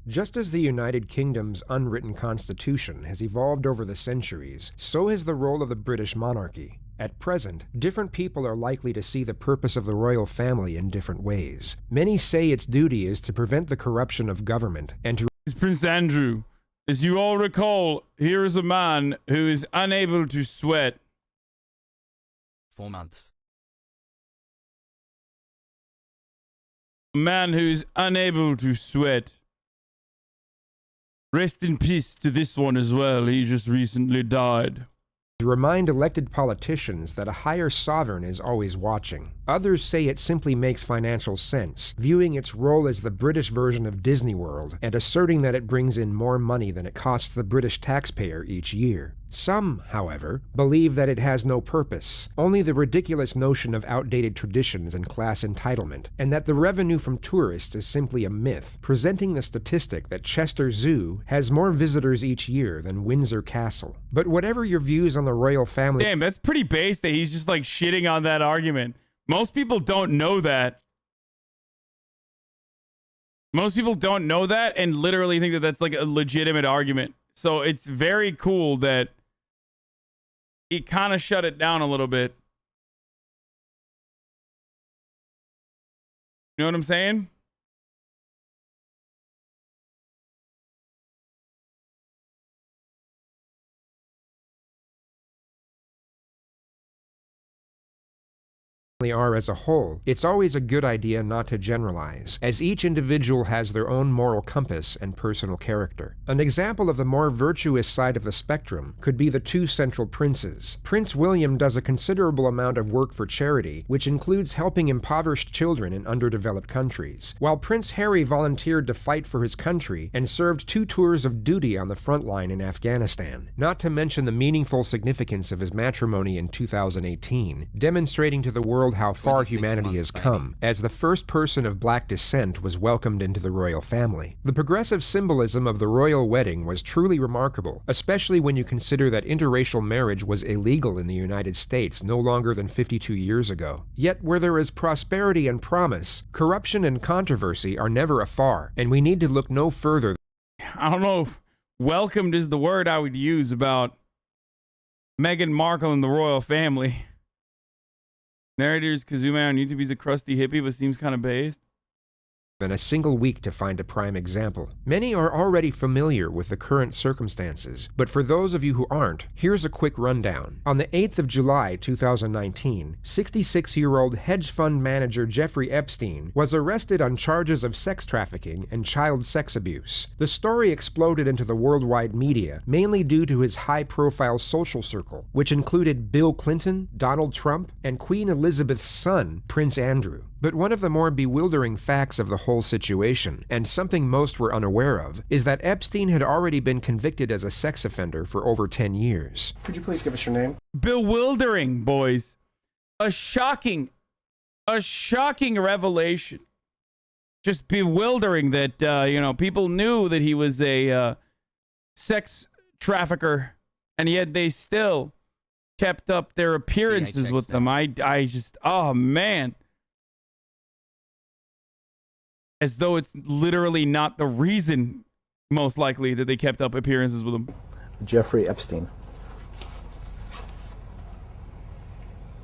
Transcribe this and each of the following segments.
Just as the United Kingdom's unwritten constitution has evolved over the centuries, so has the role of the British monarchy. At present, different people are likely to see the purpose of the royal family in different ways. Many say its duty is to prevent the corruption of government and to... Prince Andrew, as you all recall, here is a man who is unable to sweat. 4 months. A man who is unable to sweat. Rest in peace to this one as well. He just recently died. To remind elected politicians that a higher sovereign is always watching. Others say it simply makes financial sense, viewing its role as the British version of Disney World and asserting that it brings in more money than it costs the British taxpayer each year. Some, however, believe that it has no purpose, only the ridiculous notion of outdated traditions and class entitlement, and that the revenue from tourists is simply a myth, presenting the statistic that Chester Zoo has more visitors each year than Windsor Castle. But whatever your views on the royal family... Damn, that's pretty base that he's just like shitting on that argument. Most people don't know that. Most people don't know that and literally think that that's like a legitimate argument. So it's very cool that he kind of shut it down a little bit. You know what I'm saying? Are as a whole, it's always a good idea not to generalize, as each individual has their own moral compass and personal character. An example of the more virtuous side of the spectrum could be the two central princes. Prince William does a considerable amount of work for charity, which includes helping impoverished children in underdeveloped countries, while Prince Harry volunteered to fight for his country and served 2 tours of duty on the front line in Afghanistan, not to mention the meaningful significance of his matrimony in 2018, demonstrating to the world how far humanity has come, as the first person of black descent was welcomed into the royal family. The progressive symbolism of the royal wedding was truly remarkable, especially when you consider that interracial marriage was illegal in the United States no longer than 52 years ago. Yet where there is prosperity and promise, corruption and controversy are never afar, and we need to look no further. I don't know if welcomed is the word I would use about Meghan Markle and the royal family. Narrator's Kazuma on YouTube, he's a crusty hippie, but seems kind of based. Than a single week to find a prime example. Many are already familiar with the current circumstances, but for those of you who aren't, here's a quick rundown. On the 8th of July 2019, 66-year-old hedge fund manager Jeffrey Epstein was arrested on charges of sex trafficking and child sex abuse. The story exploded into the worldwide media, mainly due to his high-profile social circle, which included Bill Clinton, Donald Trump, and Queen Elizabeth's son, Prince Andrew. But one of the more bewildering facts of the whole situation, and something most were unaware of, is that Epstein had already been convicted as a sex offender for over 10 years. Could you please give us your name? Bewildering, boys. A shocking revelation. Just bewildering that, people knew that he was a sex trafficker, and yet they still kept up their appearances with them. I just, oh man. As though it's literally not the reason, most likely, that they kept up appearances with him. Jeffrey Epstein.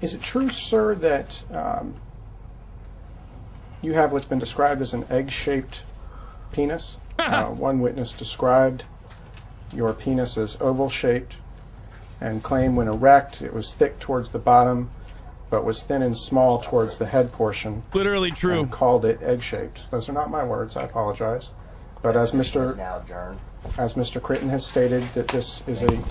Is it true, sir, that you have what's been described as an egg-shaped penis? One witness described your penis as oval-shaped and claimed when erect it was thick towards the bottom but was thin and small towards the head portion. Literally true. And called it egg-shaped. Those are not my words, I apologize. But as Mr. Critton has stated, that this is a...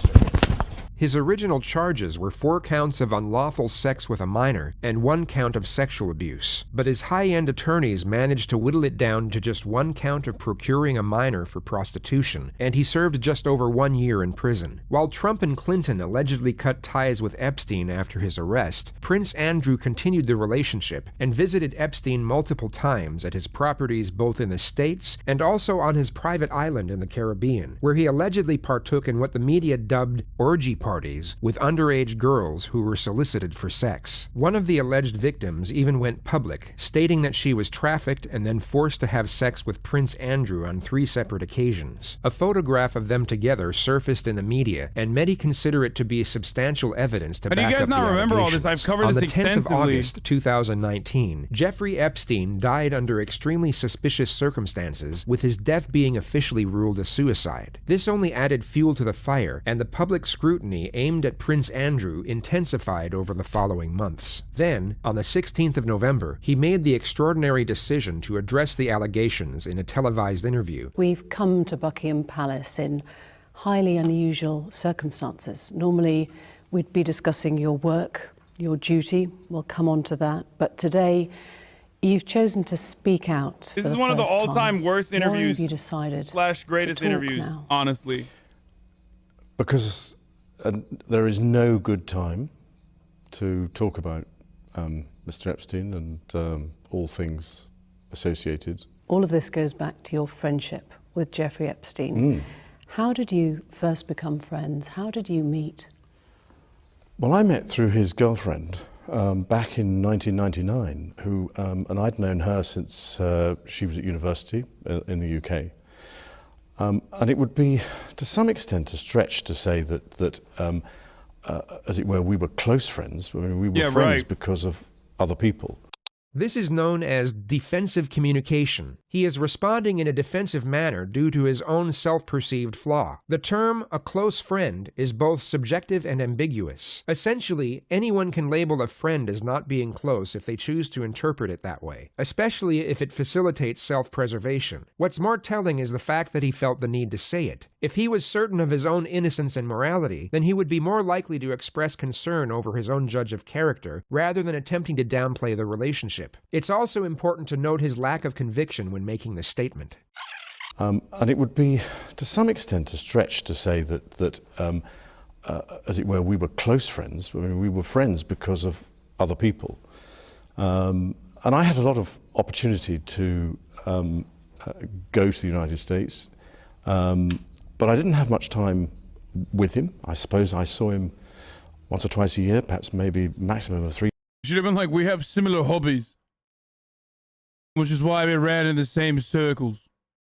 His original charges were 4 counts of unlawful sex with a minor and 1 count of sexual abuse, but his high-end attorneys managed to whittle it down to just 1 count of procuring a minor for prostitution, and he served just over 1 year in prison. While Trump and Clinton allegedly cut ties with Epstein after his arrest, Prince Andrew continued the relationship and visited Epstein multiple times at his properties both in the States and also on his private island in the Caribbean, where he allegedly partook in what the media dubbed orgy parties parties with underage girls who were solicited for sex. One of the alleged victims even went public, stating that she was trafficked and then forced to have sex with Prince Andrew on 3 separate occasions. A photograph of them together surfaced in the media, and many consider it to be substantial evidence to back up the allegations. How do you guys not remember all this? I've covered this extensively. On the 10th of August, 2019, Jeffrey Epstein died under extremely suspicious circumstances, with his death being officially ruled a suicide. This only added fuel to the fire, and the public scrutiny aimed at Prince Andrew intensified over the following months. Then, on the 16th of November, he made the extraordinary decision to address the allegations in a televised interview. We've come to Buckingham Palace in highly unusual circumstances. Normally, we'd be discussing your work, your duty. We'll come on to that. But today, you've chosen to speak out. This is one of the all-time worst interviews. Why have you decided / greatest interviews, now? Honestly. Because there is no good time to talk about Mr. Epstein and all things associated. All of this goes back to your friendship with Jeffrey Epstein. How did you first become friends? How did you meet? Well, I met through his girlfriend back in 1999, who, and I'd known her since she was at university in the UK. And it would be, to some extent, a stretch to say that as it were, we were close friends. I mean, we were friends because of other people. This is known as defensive communication. He is responding in a defensive manner due to his own self-perceived flaw. The term, a close friend, is both subjective and ambiguous. Essentially, anyone can label a friend as not being close if they choose to interpret it that way, especially if it facilitates self-preservation. What's more telling is the fact that he felt the need to say it. If he was certain of his own innocence and morality, then he would be more likely to express concern over his own judge of character, rather than attempting to downplay the relationship. It's also important to note his lack of conviction when making this statement. And it would be, to some extent, a stretch to say that as it were, we were close friends. I mean, we were friends because of other people. And I had a lot of opportunity to go to the United States, but I didn't have much time with him. I suppose I saw him once or twice a year, perhaps maybe maximum of 3. Should have been like, we have similar hobbies, which is why we ran in the same circles.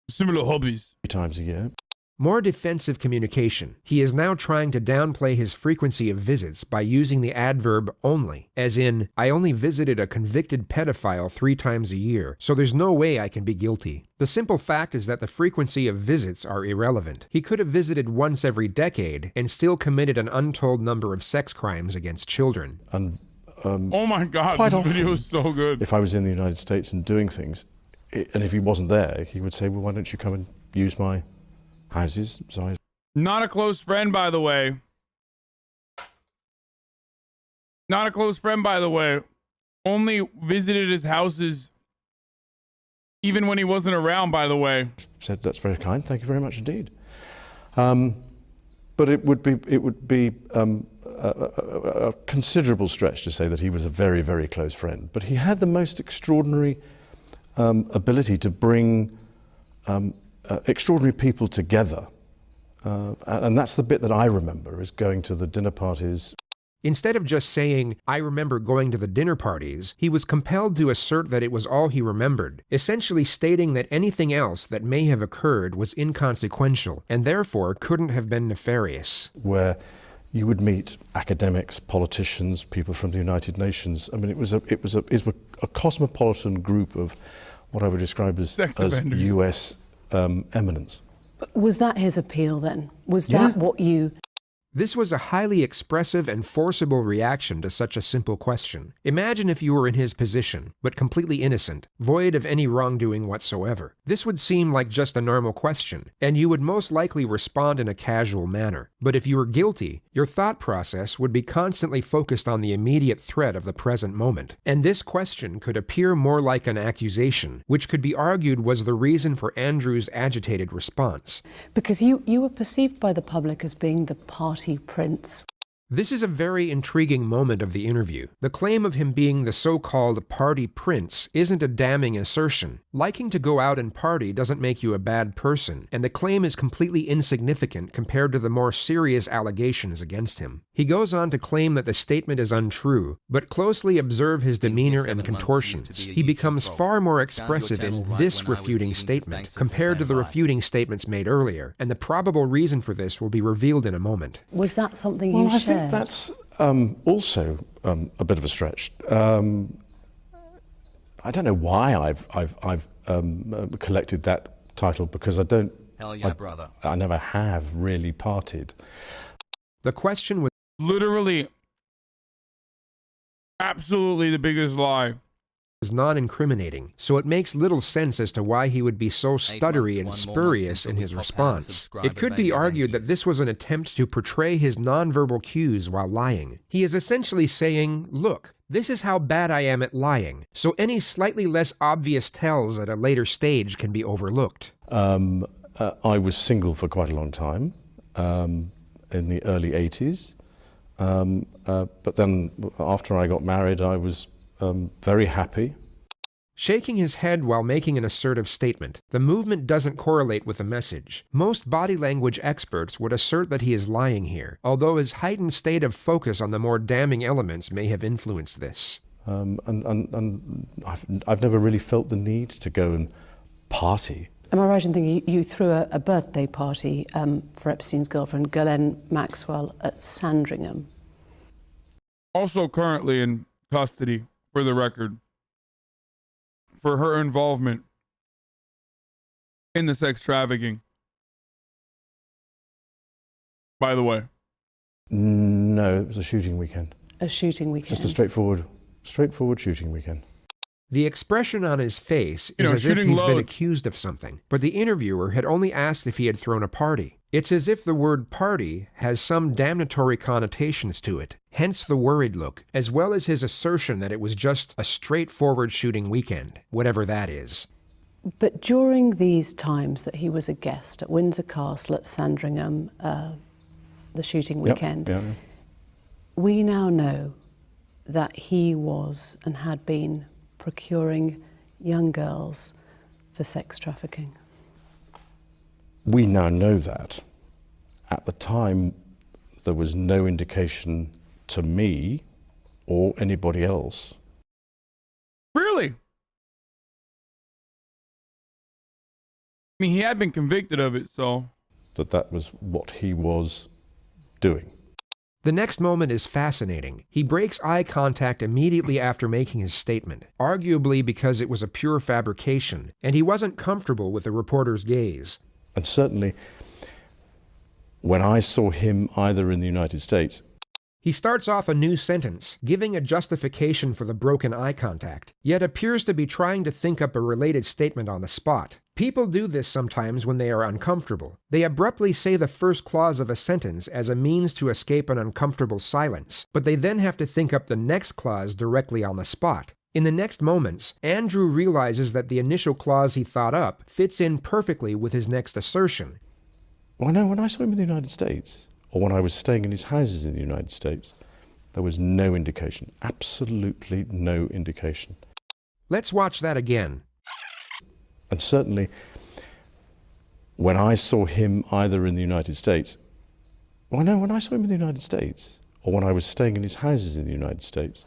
Similar hobbies. 3 times a year. More defensive communication. He is now trying to downplay his frequency of visits by using the adverb only, as in, I only visited a convicted pedophile 3 times a year, so there's no way I can be guilty. The simple fact is that the frequency of visits are irrelevant. He could have visited once every decade and still committed an untold number of sex crimes against children. And oh my God, quite this often, video is so good. If I was in the United States and doing things, and if he wasn't there, he would say, well, why don't you come and use my houses? So Not a close friend, by the way. Not a close friend, by the way. Only visited his houses even when he wasn't around, by the way. said, that's very kind, thank you very much indeed. But it would be a considerable stretch to say that he was a very, very close friend. But he had the most extraordinary ability to bring extraordinary people together. And that's the bit that I remember, is going to the dinner parties. Instead of just saying, I remember going to the dinner parties, he was compelled to assert that it was all he remembered, essentially stating that anything else that may have occurred was inconsequential, and therefore couldn't have been nefarious. Where you would meet academics, politicians, people from the United Nations. I mean, it was a cosmopolitan group of what I would describe as US eminence. But was that his appeal then? Was that what you... This was a highly expressive and forcible reaction to such a simple question. Imagine if you were in his position, but completely innocent, void of any wrongdoing whatsoever. This would seem like just a normal question, and you would most likely respond in a casual manner. But if you were guilty, your thought process would be constantly focused on the immediate threat of the present moment. And this question could appear more like an accusation, which could be argued was the reason for Andrew's agitated response. Because you were perceived by the public as being the party prince. This is a very intriguing moment of the interview. The claim of him being the so-called party prince isn't a damning assertion. Liking to go out and party doesn't make you a bad person, and the claim is completely insignificant compared to the more serious allegations against him. He goes on to claim that the statement is untrue, but closely observe his demeanor and contortions. He becomes far more expressive in this refuting statement compared to the refuting statements made earlier, and the probable reason for this will be revealed in a moment. Was that something Well, you I shared? think that's also a bit of a stretch. I don't know why I've collected that title, because I don't. Hell yeah, brother. I never have really partied. The question was Literally, absolutely the biggest lie. non-incriminating, so it makes little sense as to why he would be so stuttery and spurious in his response. It could be argued that this was an attempt to portray his nonverbal cues while lying. He is essentially saying, look, this is how bad I am at lying, so any slightly less obvious tells at a later stage can be overlooked. I was single for quite a long time, in the early 80s. But then after I got married, I was very happy. Shaking his head while making an assertive statement, the movement doesn't correlate with the message. Most body language experts would assert that he is lying here, although his heightened state of focus on the more damning elements may have influenced this. And I've never really felt the need to go and party. Am I right in thinking you threw a birthday party for Epstein's girlfriend, Ghislaine Maxwell, at Sandringham? Also currently in custody, for the record, for her involvement in the sex trafficking. By the way. No, it was a shooting weekend. A shooting weekend? Just a straightforward shooting weekend. The expression on his face is as if he's been accused of something, but the interviewer had only asked if he had thrown a party. It's as if the word party has some damnatory connotations to it, hence the worried look, as well as his assertion that it was just a straightforward shooting weekend, whatever that is. But during these times that he was a guest at Windsor Castle at Sandringham, the shooting weekend, we now know that he was and had been procuring young girls for sex trafficking. We now know that. At the time, there was no indication to me or anybody else. Really? I mean, he had been convicted of it, so. That was what he was doing. The next moment is fascinating. He breaks eye contact immediately after making his statement, arguably because it was a pure fabrication, and he wasn't comfortable with the reporter's gaze. And certainly, when I saw him either in the United States... He starts off a new sentence, giving a justification for the broken eye contact, yet appears to be trying to think up a related statement on the spot. People do this sometimes when they are uncomfortable. They abruptly say the first clause of a sentence as a means to escape an uncomfortable silence, but they then have to think up the next clause directly on the spot. In the next moments, Andrew realizes that the initial clause he thought up fits in perfectly with his next assertion. Well, no, when I saw him in the United States, or when I was staying in his houses in the United States, there was no indication, absolutely no indication. Let's watch that again. And certainly, when I saw him either in the United States, well, no, when I saw him in the United States, or when I was staying in his houses in the United States,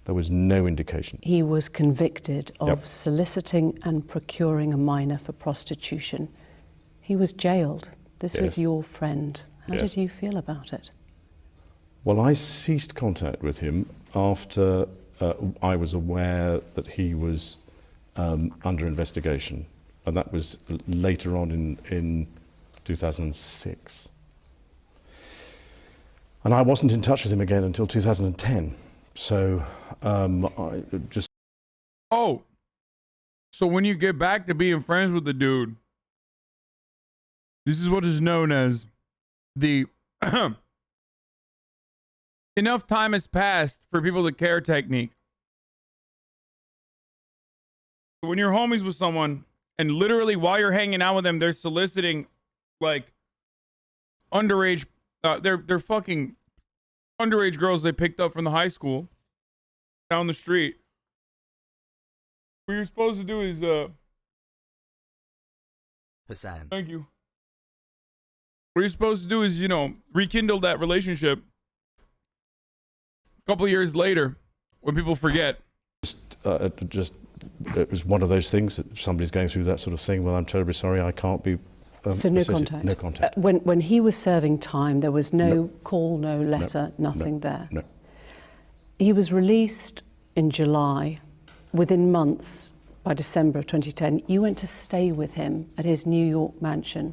there was no indication. He was convicted of soliciting and procuring a minor for prostitution. He was jailed. This was your friend. How did you feel about it? Well, I ceased contact with him after I was aware that he was under investigation, and that was later on in 2006. And I wasn't in touch with him again until 2010. So I just... Oh, so when you get back to being friends with the dude, this is what is known as the enough time has passed for people to care technique. When you're homies with someone and literally while you're hanging out with them, they're soliciting like underage, they're fucking underage girls they picked up from the high school down the street. What you're supposed to do is, Hassan. thank you. What you're supposed to do is, you know, rekindle that relationship a couple of years later when people forget. It was one of those things that if somebody's going through that sort of thing, well, I'm terribly sorry, I can't be. So no contact? No contact. When he was serving time, there was no call, no letter, nothing there? No. He was released in July. Within months, by December of 2010, you went to stay with him at his New York mansion.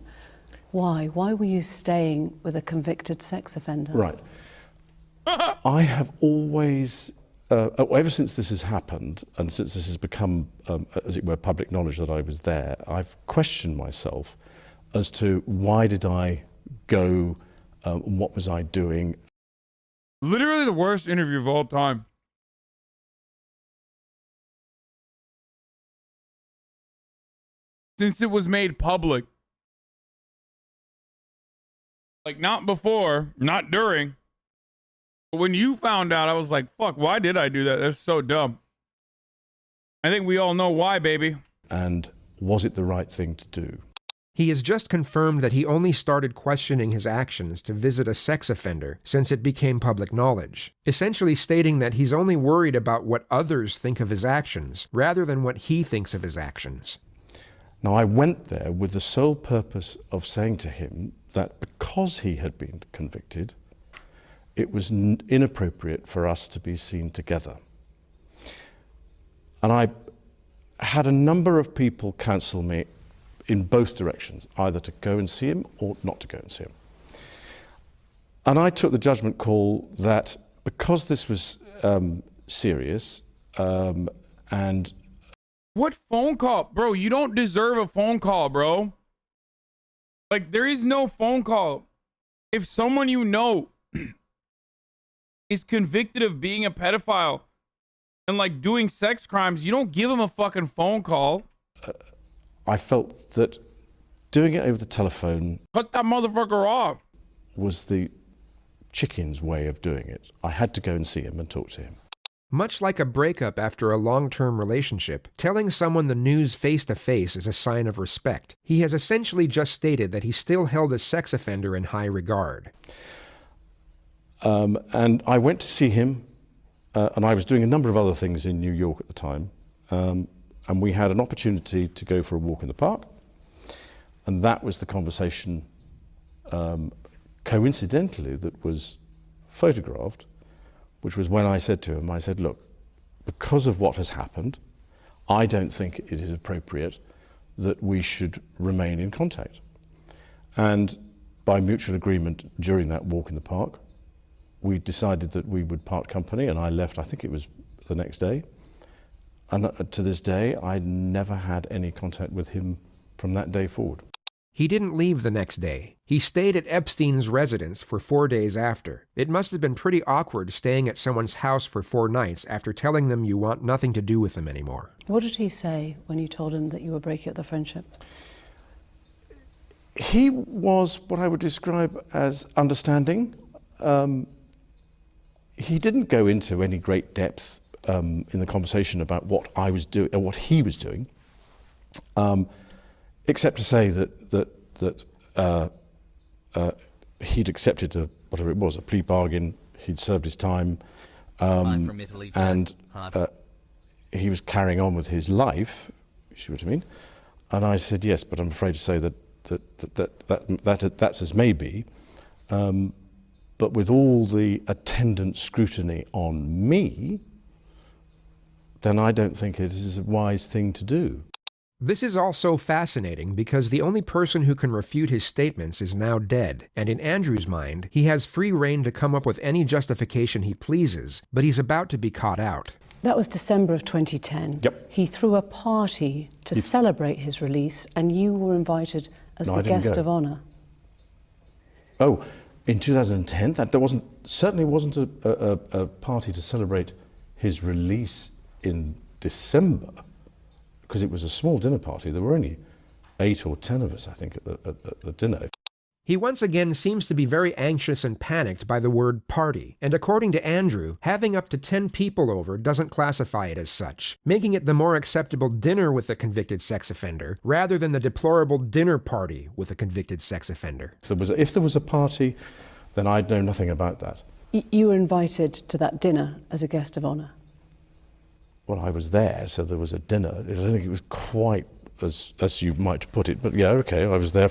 Why? Why were you staying with a convicted sex offender? Right. I have always, ever since this has happened, and since this has become, as it were, public knowledge that I was there, I've questioned myself as to why did I go, what was I doing. Literally the worst interview of all time. Since it was made public. Like, not before, not during. But when you found out, I was like, fuck, why did I do that? That's so dumb. I think we all know why, baby. And was it the right thing to do? He has just confirmed that he only started questioning his actions to visit a sex offender since it became public knowledge, essentially stating that he's only worried about what others think of his actions rather than what he thinks of his actions. Now, I went there with the sole purpose of saying to him that because he had been convicted, it was inappropriate for us to be seen together. And I had a number of people counsel me in both directions, either to go and see him or not to go and see him. And I took the judgment call that because this was serious and... What phone call? Bro, you don't deserve a phone call, bro. Like, there is no phone call. If someone you know is convicted of being a pedophile and, like, doing sex crimes, you don't give them a fucking phone call. I felt that doing it over the telephone... Cut that motherfucker off. ...was the chicken's way of doing it. I had to go and see him and talk to him. Much like a breakup after a long-term relationship, telling someone the news face-to-face is a sign of respect. He has essentially just stated that he still held a sex offender in high regard. And I went to see him, and I was doing a number of other things in New York at the time, and we had an opportunity to go for a walk in the park, and that was the conversation, coincidentally, that was photographed, which was when I said to him, I said, look, because of what has happened, I don't think it is appropriate that we should remain in contact. And by mutual agreement during that walk in the park, we decided that we would part company, and I left, I think it was the next day. And to this day, I never had any contact with him from that day forward. He didn't leave the next day. He stayed at Epstein's residence for 4 days after. It must have been pretty awkward staying at someone's house for 4 nights after telling them you want nothing to do with them anymore. What did he say when you told him that you were breaking up the friendship? He was what I would describe as understanding. He didn't go into any great depth in the conversation about what I was doing, or what he was doing. Except to say that he'd accepted whatever it was, a plea bargain. He'd served his time, From Italy to and Hard. he was carrying on with his life. You see what I mean? And I said yes, but I'm afraid to say that's as may be. But with all the attendant scrutiny on me, then I don't think it is a wise thing to do. This is also fascinating because the only person who can refute his statements is now dead, and in Andrew's mind, he has free rein to come up with any justification he pleases, but he's about to be caught out. That was December of 2010. Yep. He threw a party to celebrate his release, and you were invited as No, the I didn't guest go. of honour. Oh, in 2010, there certainly wasn't a party to celebrate his release in December, because it was a small dinner party. There were only 8 or 10 of us, I think, at the dinner. He once again seems to be very anxious and panicked by the word party, and according to Andrew, having up to 10 people over doesn't classify it as such, making it the more acceptable dinner with a convicted sex offender, rather than the deplorable dinner party with a convicted sex offender. If there was a party, then I'd know nothing about that. You were invited to that dinner as a guest of honour? Well, I was there, so there was a dinner. I don't think it was quite as you might put it, but yeah, okay, I was there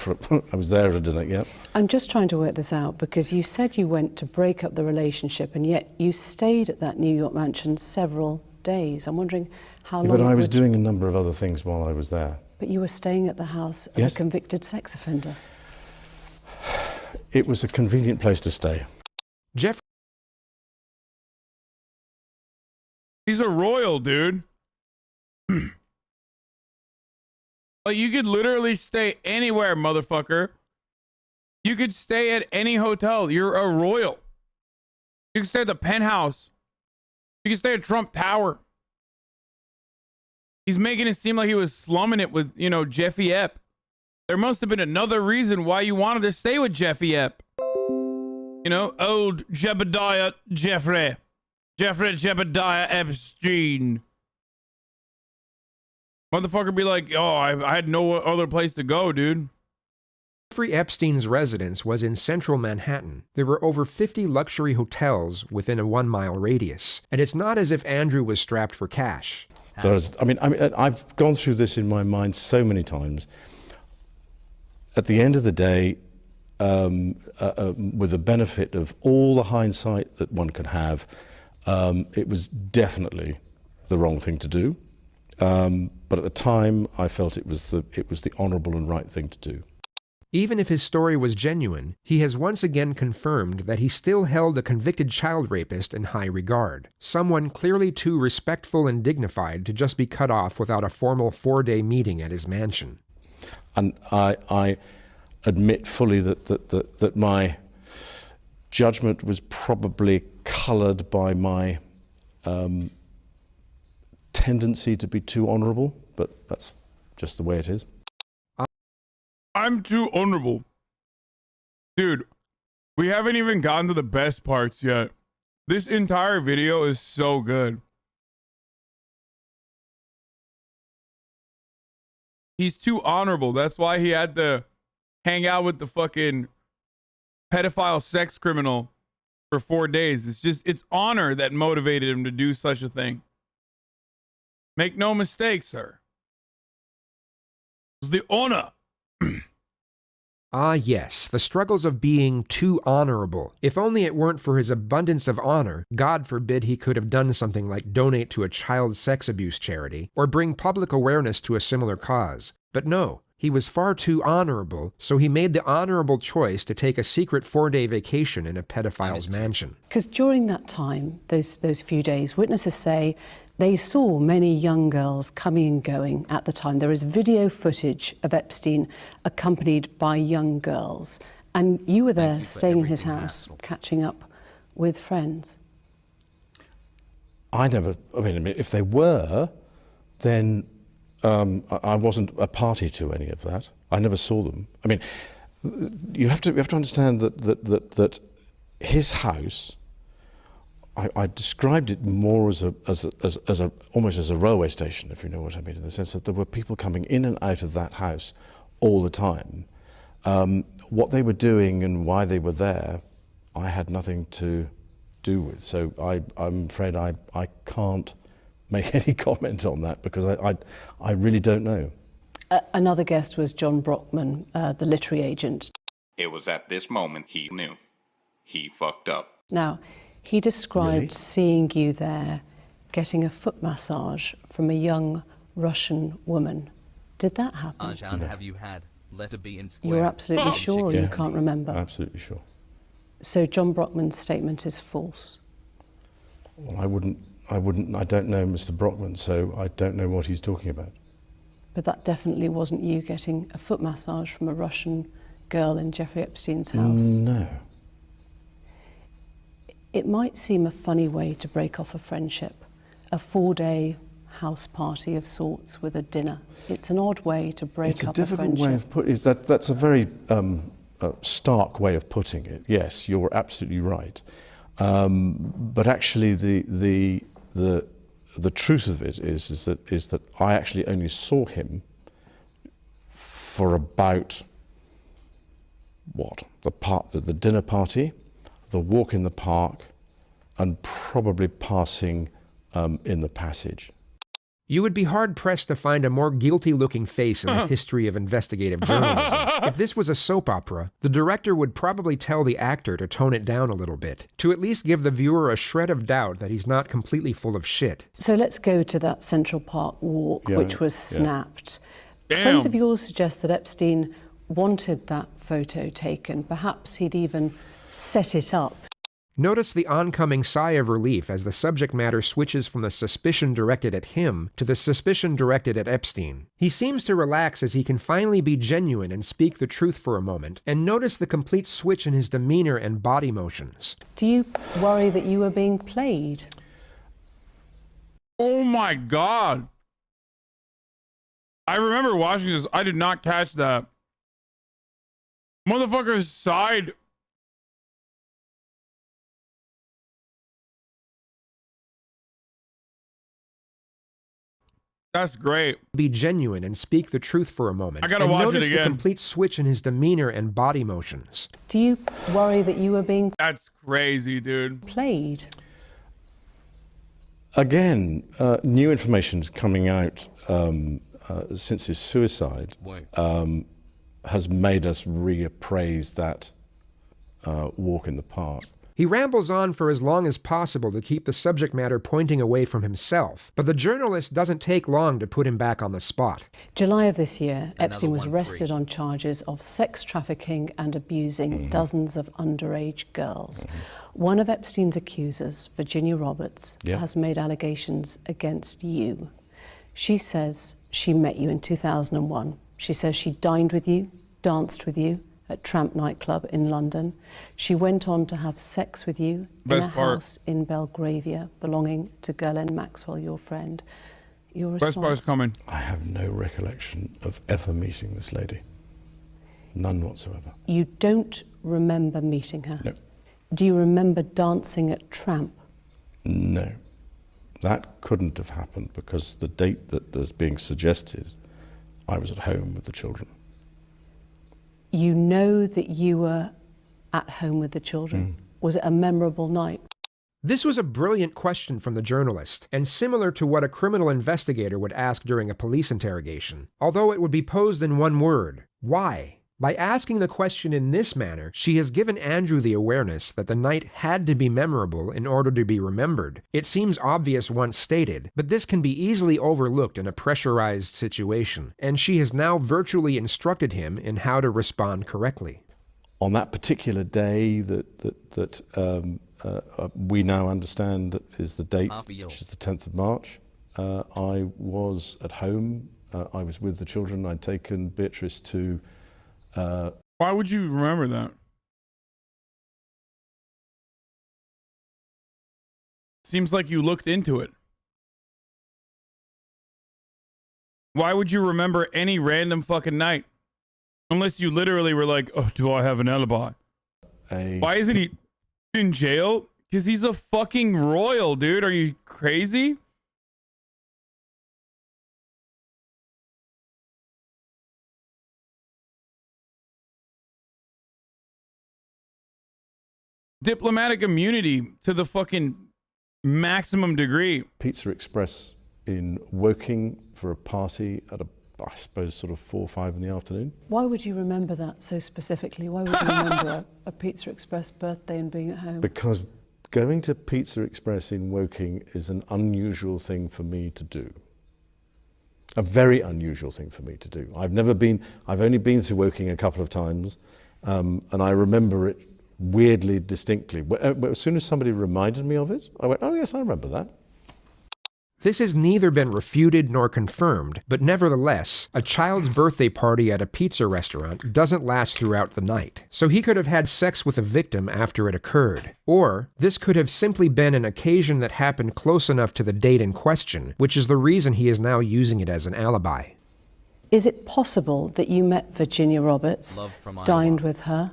I was there at a dinner, yeah. I'm just trying to work this out, because you said you went to break up the relationship, and yet you stayed at that New York mansion several days. I'm wondering how long... But I was doing a number of other things while I was there. But you were staying at the house of a convicted sex offender. It was a convenient place to stay. Jeff. He's a royal, dude. Like, you could literally stay anywhere, motherfucker. You could stay at any hotel. You're a royal. You can stay at the penthouse. You can stay at Trump Tower. He's making it seem like he was slumming it with, Jeffy Epp. There must have been another reason why you wanted to stay with Jeffy Epp. Old Jebediah Jeffrey Jebediah Epstein. Motherfucker be like, oh, I had no other place to go, dude. Jeffrey Epstein's residence was in central Manhattan. There were over 50 luxury hotels within a 1-mile radius, and it's not as if Andrew was strapped for cash. I've gone through this in my mind so many times. At the end of the day, with the benefit of all the hindsight that one can have, it was definitely the wrong thing to do. But at the time, I felt it was the honourable and right thing to do. Even if his story was genuine, he has once again confirmed that he still held a convicted child rapist in high regard, someone clearly too respectful and dignified to just be cut off without a formal 4-day meeting at his mansion. And I admit fully that my judgment was probably coloured by my tendency to be too honourable, but that's just the way it is. I'm too honorable. Dude, we haven't even gotten to the best parts yet. This entire video is so good. He's too honorable. That's why he had to hang out with the fucking pedophile sex criminal for 4 days. It's honor that motivated him to do such a thing. Make no mistake, sir. It was the honor. Ah yes, the struggles of being too honorable. If only it weren't for his abundance of honor, God forbid he could have done something like donate to a child sex abuse charity, or bring public awareness to a similar cause. But no, he was far too honorable, so he made the honorable choice to take a secret 4-day vacation in a pedophile's mansion. Because during that time, those few days, witnesses say they saw many young girls coming and going at the time. There is video footage of Epstein accompanied by young girls. And you were there staying in his house, catching up with friends. If they were, then I wasn't a party to any of that. I never saw them. I mean, you have to understand that his house, I described it more as almost as a railway station, if you know what I mean, in the sense that there were people coming in and out of that house all the time. What they were doing and why they were there, I had nothing to do with. So I'm afraid I can't make any comment on that, because I really don't know. Another guest was John Brockman, the literary agent. It was at this moment he knew. He fucked up. Now, he described seeing you there getting a foot massage from a young Russian woman. Did that happen? Arjan, have you had letter B in square? You're absolutely sure, or you can't remember? Absolutely sure. So John Brockman's statement is false? Well, I don't know Mr. Brockman, so I don't know what he's talking about. But that definitely wasn't you getting a foot massage from a Russian girl in Jeffrey Epstein's house? No. It might seem a funny way to break off a friendship, a 4-day house party of sorts with a dinner. It's an odd way to break up a friendship. It's a difficult way of putting it. That's a very stark way of putting it. Yes, you're absolutely right. But actually, the truth of it is that I actually only saw him for about the dinner party, the walk in the park, and probably passing in the passage. You would be hard-pressed to find a more guilty-looking face in the history of investigative journalism. If this was a soap opera, the director would probably tell the actor to tone it down a little bit, to at least give the viewer a shred of doubt that he's not completely full of shit. So let's go to that Central Park walk, which was snapped. Friends of yours suggest that Epstein wanted that photo taken. Perhaps he'd even set it up. Notice the oncoming sigh of relief as the subject matter switches from the suspicion directed at him to the suspicion directed at Epstein. He seems to relax as he can finally be genuine and speak the truth for a moment, and notice the complete switch in his demeanor and body motions. Do you worry that you were being played? Oh my God. I remember watching this. I did not catch that. Motherfucker's side. That's great. Be genuine and speak the truth for a moment. I gotta watch it notice again. the complete switch in his demeanor and body motions. Do you worry that you were being That's crazy, dude. played? Again, new information's coming out since his suicide has made us reappraise that walk in the park. He rambles on for as long as possible to keep the subject matter pointing away from himself, but the journalist doesn't take long to put him back on the spot. July of this year, Epstein was 1-3. arrested on charges of sex trafficking and abusing dozens of underage girls. One of Epstein's accusers, Virginia Roberts, has made allegations against you. She says she met you in 2001. She says she dined with you, danced with you at Tramp nightclub in London. She went on to have sex with you in a house in Belgravia belonging to Ghislaine Maxwell, your friend. Your response? Best part's coming. I have no recollection of ever meeting this lady. None whatsoever. You don't remember meeting her? No. Do you remember dancing at Tramp? No. That couldn't have happened because the date that is being suggested, I was at home with the children. You know that you were at home with the children. Was it a memorable night? This was a brilliant question from the journalist, and similar to what a criminal investigator would ask during a police interrogation, although it would be posed in one word: why? By asking the question in this manner, she has given Andrew the awareness that the night had to be memorable in order to be remembered. It seems obvious once stated, but this can be easily overlooked in a pressurized situation, and she has now virtually instructed him in how to respond correctly. On that particular day that we now understand is the date, which is the 10th of March, I was at home. I was with the children. I'd taken Beatrice to... Why would you remember that? Seems like you looked into it. Why would you remember any random fucking night? Unless you literally were like, oh, do I have an alibi? Why isn't he in jail? Because he's a fucking royal, dude. Are you crazy? Diplomatic immunity to the fucking maximum degree. Pizza Express in Woking for a party at I suppose sort of 4 or 5 in the afternoon. Why would you remember that so specifically? Why would you remember a Pizza Express birthday and being at home? Because going to Pizza Express in Woking is an unusual thing for me to do. A very unusual thing for me to do. I've only been to Woking a couple of times, and I remember it weirdly distinctly. As soon as somebody reminded me of it, I went, oh yes, I remember that. This has neither been refuted nor confirmed, but nevertheless, a child's birthday party at a pizza restaurant doesn't last throughout the night. So he could have had sex with a victim after it occurred. Or, this could have simply been an occasion that happened close enough to the date in question, which is the reason he is now using it as an alibi. Is it possible that you met Virginia Roberts, Love from dined Iowa. with her,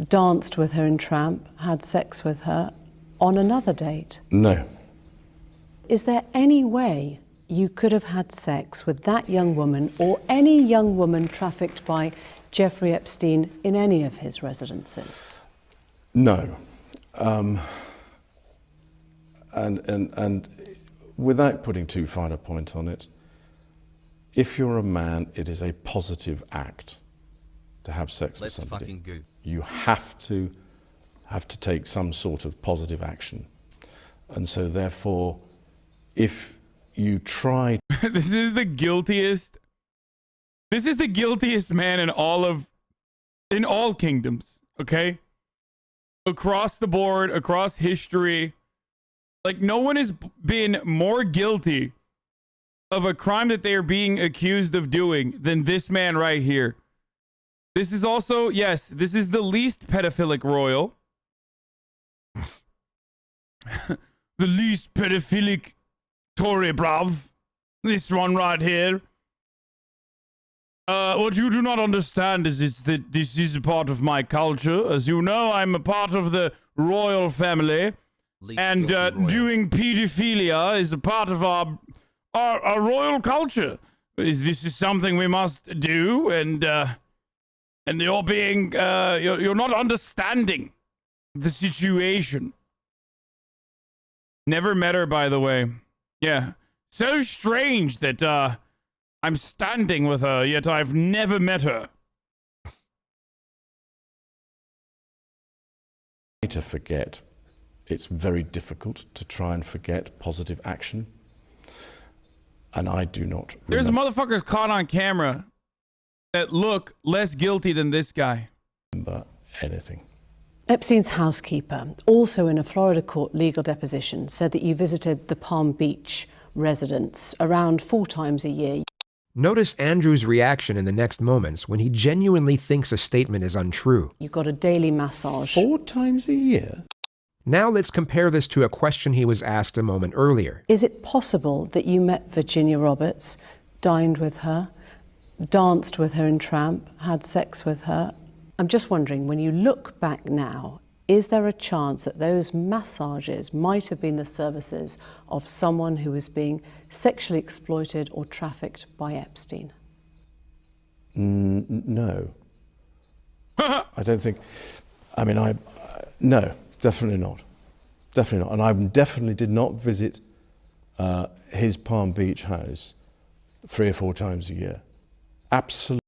danced with her in Tramp, had sex with her on another date? No. Is there any way you could have had sex with that young woman or any young woman trafficked by Jeffrey Epstein in any of his residences? No. And without putting too fine a point on it, if you're a man, it is a positive act to have sex Let's with somebody. fucking go. You have to take some sort of positive action. And so therefore, if you try This is the guiltiest man in all kingdoms, okay? Across the board, across history. Like, no one has been more guilty of a crime that they are being accused of doing than this man right here. This is also, yes, this is the least pedophilic royal. The least pedophilic Tory, bruv. This one right here. What you do not understand is that this is a part of my culture. As you know, I'm a part of the royal family. Least And guilty royal. doing pedophilia is a part of our royal culture. This is something we must do, and you're being you're not understanding the situation. Never met her, by the way. Yeah, so strange that I'm standing with her, yet I've never met her. to forget, it's very difficult to try and forget positive action. And I do not There's motherfuckers caught on camera that look less guilty than this guy. remember anything. Epstein's housekeeper, also in a Florida court legal deposition, said that you visited the Palm Beach residence around 4 times a year. Notice Andrew's reaction in the next moments when he genuinely thinks a statement is untrue. You got a daily massage. 4 times a year? Now let's compare this to a question he was asked a moment earlier. Is it possible that you met Virginia Roberts, dined with her, danced with her in Tramp, had sex with her? I'm just wondering, when you look back now, is there a chance that those massages might have been the services of someone who was being sexually exploited or trafficked by Epstein? No. I don't think, I mean, no, definitely not. Definitely not. And I definitely did not visit his Palm Beach house 3 or 4 times a year. Absolutely.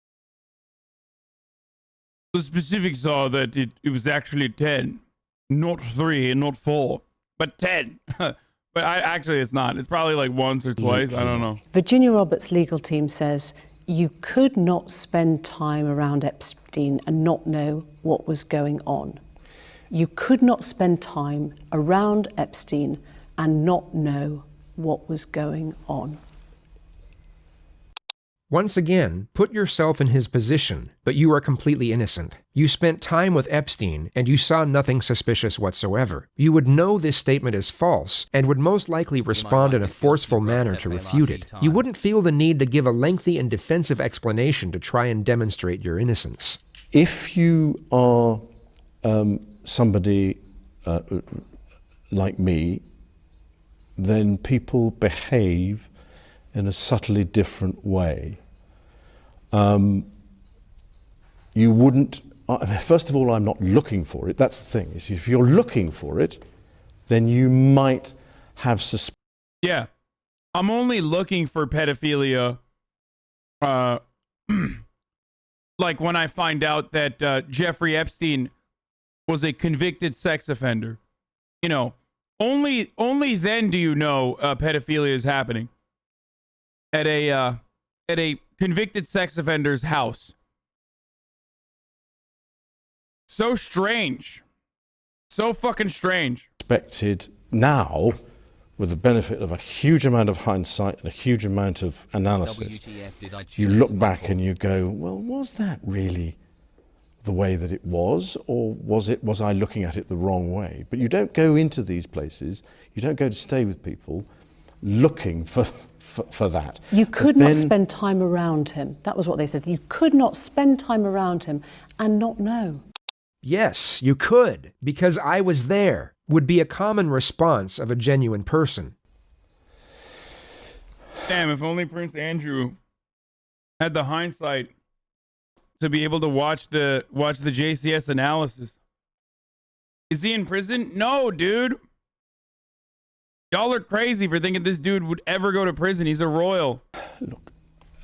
The specifics are that it was actually 10, not 3 and not 4, but 10. But actually it's not. It's probably like once or twice. I don't know. Virginia Roberts' legal team says you could not spend time around Epstein and not know what was going on. You could not spend time around Epstein and not know what was going on. Once again, put yourself in his position, but you are completely innocent. You spent time with Epstein, and you saw nothing suspicious whatsoever. You would know this statement is false, and would most likely respond in a forceful manner to refute it. You wouldn't feel the need to give a lengthy and defensive explanation to try and demonstrate your innocence. If you are somebody like me, then people behave in a subtly different way. You wouldn't, first of all, I'm not looking for it. That's the thing. Is if you're looking for it, then you might have suspicion. Yeah. I'm only looking for pedophilia like when I find out that Jeffrey Epstein was a convicted sex offender. You know, only then do you know pedophilia is happening at a convicted sex offender's house. So strange. So fucking strange. Expected now, with the benefit of a huge amount of hindsight and a huge amount of analysis, WTF did I choose you look this back one and you go, well, was that really the way that it was, or was I looking at it the wrong way? But you don't go into these places, you don't go to stay with people looking for for that. You could But not then- spend time around him. That was what they said. You could not spend time around him and not know. Yes, you could, because I was there, would be a common response of a genuine person. Damn, if only Prince Andrew had the hindsight to be able to watch the JCS analysis. Is he in prison? No, dude. Y'all are crazy for thinking this dude would ever go to prison. He's a royal. Look,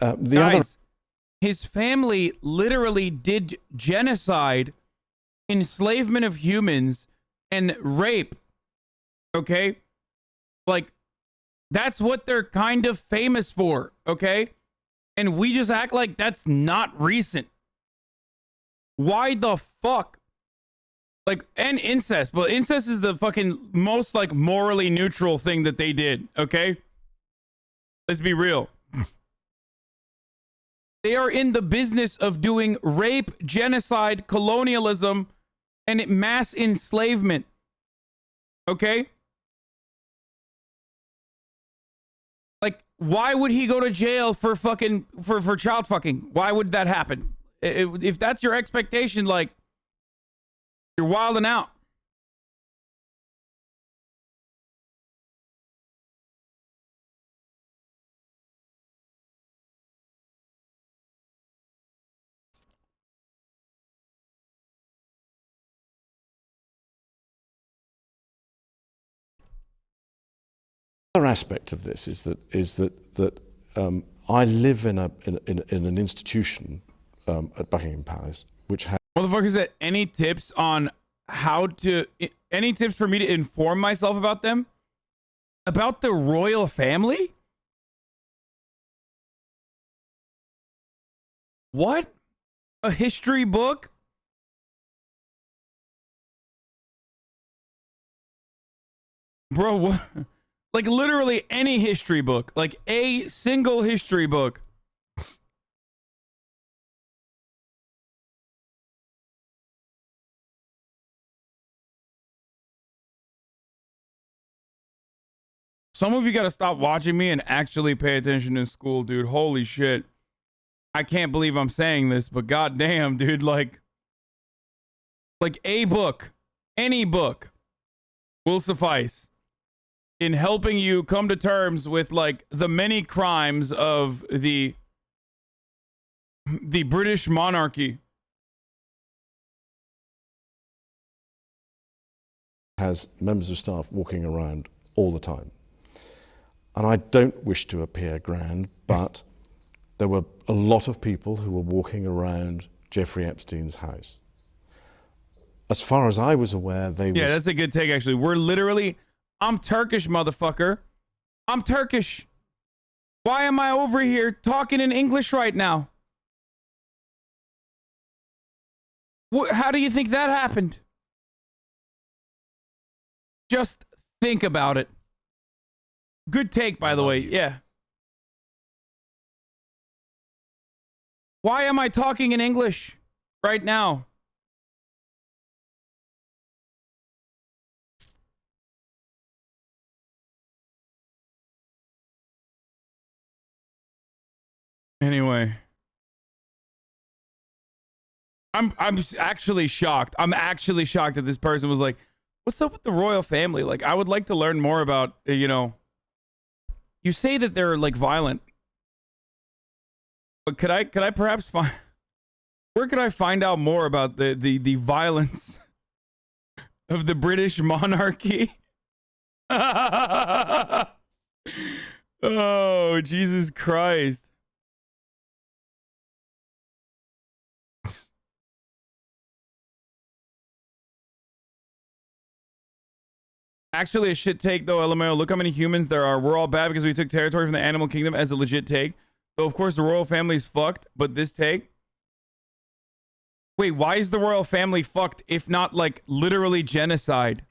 Guys, his family literally did genocide, enslavement of humans, and rape. Okay? Like, that's what they're kind of famous for. Okay? And we just act like that's not recent. Why the fuck? Like, and incest. But incest is the fucking most, like, morally neutral thing that they did. Okay? Let's be real. They are in the business of doing rape, genocide, colonialism, and mass enslavement. Okay? Like, why would he go to jail for fucking, for child fucking? Why would that happen? If that's your expectation, like, you're wilding out. Another aspect of this is that I live in an institution at Buckingham Palace which has Motherfuckers, that any tips on how to, any tips for me to inform myself about them? About the royal family? What? A history book? Bro, what? Like literally any history book. Like a single history book. Some of you got to stop watching me and actually pay attention in school, dude. Holy shit. I can't believe I'm saying this, but goddamn, dude, like a book, any book will suffice in helping you come to terms with like the many crimes of the British monarchy. has members of staff walking around all the time. And I don't wish to appear grand, but there were a lot of people who were walking around Jeffrey Epstein's house. As far as I was aware, they were... Yeah, that's a good take, actually. We're literally... I'm Turkish, motherfucker. I'm Turkish. Why am I over here talking in English right now? How do you think that happened? Just think about it. Good take, by the way. Yeah. Why am I talking in English right now? Anyway. I'm actually shocked. I'm actually shocked that this person was like, what's up with the royal family? Like, I would like to learn more about, you know, you say that they're like violent, but could I perhaps find, where could I find out more about the violence of the British monarchy? Oh, Jesus Christ. Actually, a shit take, though, LMAO. Look how many humans there are. We're all bad because we took territory from the animal kingdom as a legit take. So, of course, the royal family's fucked, but this take... Wait, why is the royal family fucked if not, like, literally genocide?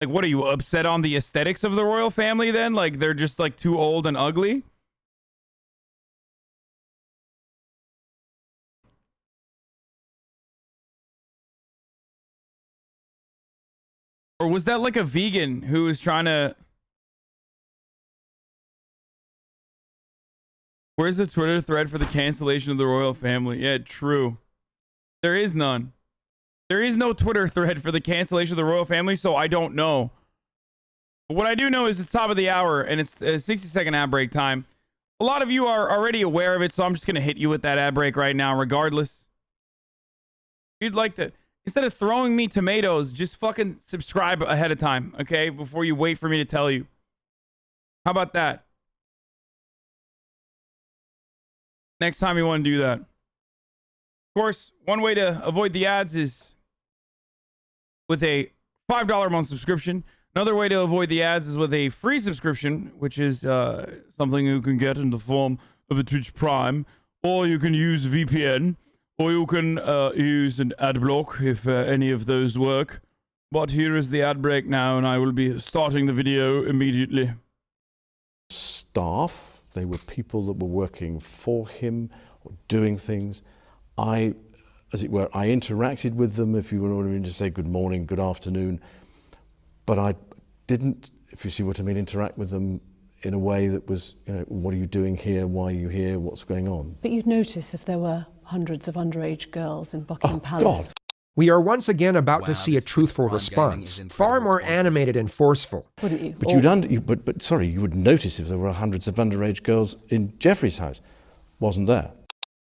Like, what are you, upset on the aesthetics of the royal family, then? Like, they're just, like, too old and ugly? Or was that like a vegan who was trying to... Where's the Twitter thread for the cancellation of the royal family? Yeah, true. There is none. There is no Twitter thread for the cancellation of the royal family, so I don't know. But what I do know is it's top of the hour, and it's a 60-second ad break time. A lot of you are already aware of it, so I'm just going to hit you with that ad break right now, regardless. If you'd like to, instead of throwing me tomatoes, just fucking subscribe ahead of time, okay? Before you wait for me to tell you. How about that? Next time you want to do that. Of course, one way to avoid the ads is with a $5 a month subscription. Another way to avoid the ads is with a free subscription, which is something you can get in the form of a Twitch Prime, or you can use VPN, or you can use an ad block if any of those work. But here is the ad break now, and I will be starting the video immediately. Staff, they were people that were working for him or doing things. I, as it were, I interacted with them, if you want to say good morning, good afternoon, but I didn't, if you see what I mean, interact with them in a way that was, you know, what are you doing here? Why are you here? What's going on? But you'd notice if there were hundreds of underage girls in Buckingham Palace. God. We are once again about to Wow, see a this truthful crime gaming response, is incredibly far more responsive. animated and forceful. Wouldn't you? But you would notice if there were hundreds of underage girls in Jeffrey's house. Wasn't there?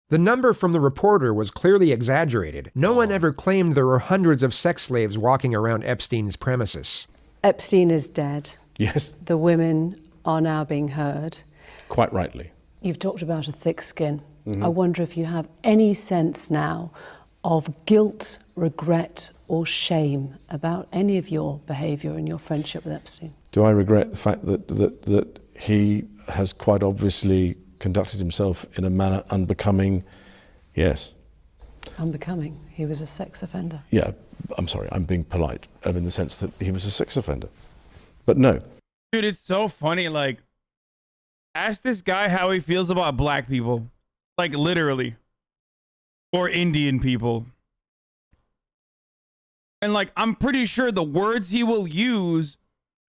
The number from the reporter was clearly exaggerated. No one ever claimed there were hundreds of sex slaves walking around Epstein's premises. Epstein is dead. Yes, The women are now being heard. quite rightly. You've talked about a thick skin. I wonder if you have any sense now of guilt, regret, or shame about any of your behaviour and your friendship with Epstein. Do I regret the fact that he has quite obviously conducted himself in a manner unbecoming? Yes. Unbecoming. He was a sex offender. Yeah, I'm sorry, I'm being polite, in the sense that he was a sex offender. But no. Dude, it's so funny. Like, ask this guy how he feels about black people. Like, literally. Or Indian people. And, like, I'm pretty sure the words he will use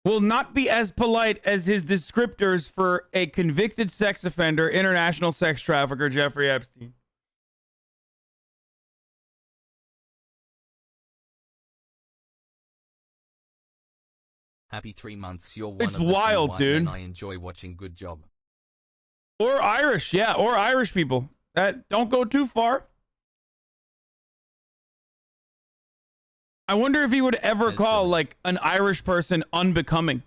will not be as polite as his descriptors for a convicted sex offender, international sex trafficker, Jeffrey Epstein. Happy 3 months. You're one It's of the few wild, white dude. men I enjoy watching. Good job. Or Irish, yeah, or Irish people. That don't go too far. I wonder if he would ever Yes, call sir. like an Irish person unbecoming.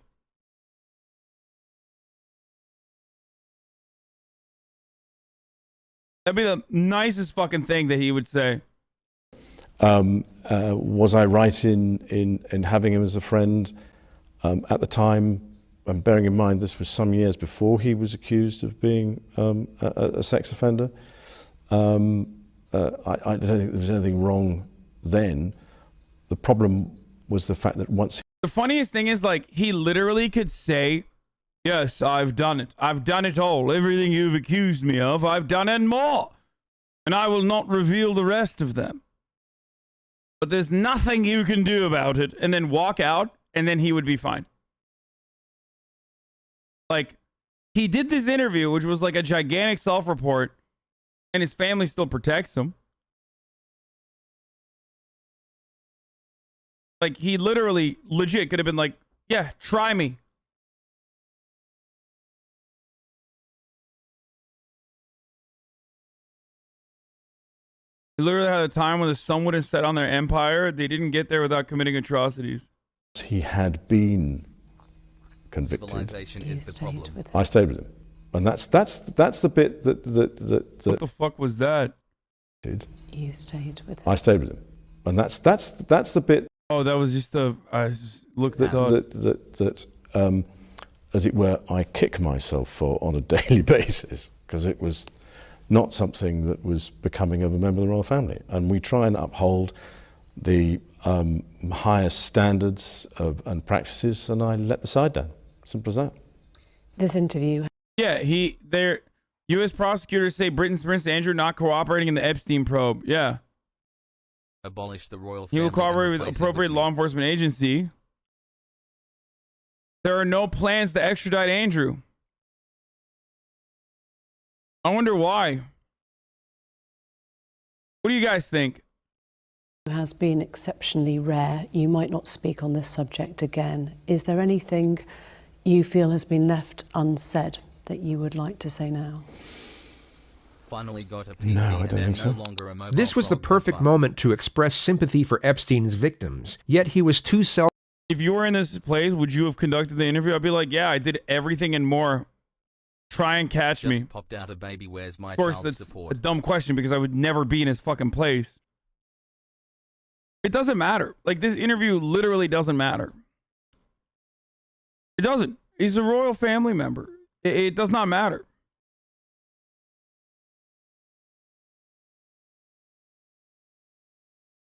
That'd be the nicest fucking thing that he would say. Was I right in having him as a friend at the time? And bearing in mind this was some years before he was accused of being a sex offender. I don't think there was anything wrong then. The problem was the fact that once The funniest thing is, like, he literally could say, yes, I've done it. I've done it all. Everything you've accused me of, I've done and more. And I will not reveal the rest of them. But there's nothing you can do about it. And then walk out, and then he would be fine. Like, he did this interview, which was like a gigantic self-report, and his family still protects him. Like, he literally, legit could have been like, yeah, try me. He literally had a time when the sun wouldn't set on their empire. They didn't get there without committing atrocities. he had been convicted, Civilization You is the stayed problem. with I stayed with him, and that's the bit What the fuck was that? did. You stayed with I stayed with him, and that's the bit Oh, that was just a. I just looked that at as it were, I kick myself for on a daily basis, because it was not something that was becoming of a member of the royal family. And we try and uphold the highest standards and practices, and I let the side down. Simple as that. this interview. Yeah, their U.S. prosecutors say Britain's Prince Andrew not cooperating in the Epstein probe. Yeah. Abolish the royal He family. will cooperate and with replace it appropriate me. law enforcement agency. There are no plans to extradite Andrew. I wonder why. What do you guys think? Has been exceptionally rare. You might not speak on this subject again. Is there anything you feel has been left unsaid that you would like to say now? Finally got a PC No, I and don't they're think so. no longer a mobile This was the phone perfect as well. moment to express sympathy for Epstein's victims, yet he was too If you were in this place, would you have conducted the interview? I'd be like, yeah, I did everything and more. Try and catch Just me. popped out a baby. Where's my Of course, child that's support? a dumb question because I would never be in his fucking place. It doesn't matter. Like, this interview literally doesn't matter. It doesn't. He's a royal family member. It does not matter.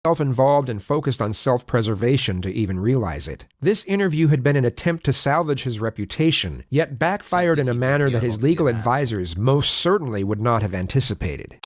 self-involved and focused on self-preservation to even realize it. This interview had been an attempt to salvage his reputation, yet backfired in a manner that his legal advisors most certainly would not have anticipated.